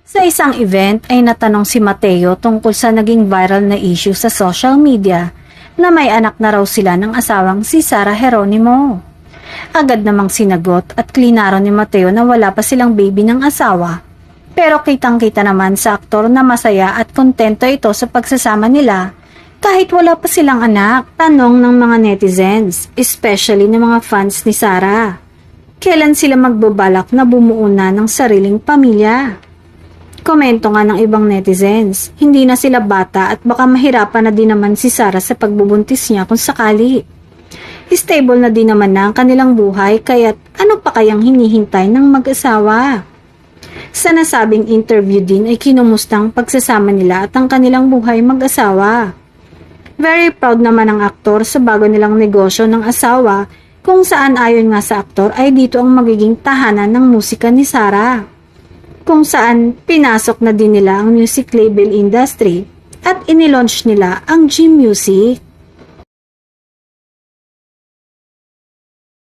Sa isang event ay natanong si Mateo tungkol sa naging viral na issue sa social media na may anak na raw sila ng asawang si Sarah Geronimo. Agad namang sinagot at klinaro ni Mateo na wala pa silang baby ng asawa. Pero kitang-kita naman sa aktor na masaya at kontento ito sa pagsasama nila kahit wala pa silang anak. Tanong ng mga netizens, especially ng mga fans ni Sarah, kailan sila magbabalak na bumuo na ng sariling pamilya? Komento nga ng ibang netizens, hindi na sila bata at baka mahirapan na din naman si Sarah sa pagbubuntis niya kung sakali. Stable na din naman na ang kanilang buhay kaya't ano pa kayang hinihintay ng mag-asawa? Sa nasabing interview din ay kinumustang pagsasama nila at ang kanilang buhay mag-asawa. Very proud naman ang aktor sa bago nilang negosyo ng asawa kung saan ayon nga sa aktor ay dito ang magiging tahanan ng musika ni Sarah, kung saan pinasok na din nila ang music label industry at inilaunch nila ang G Music.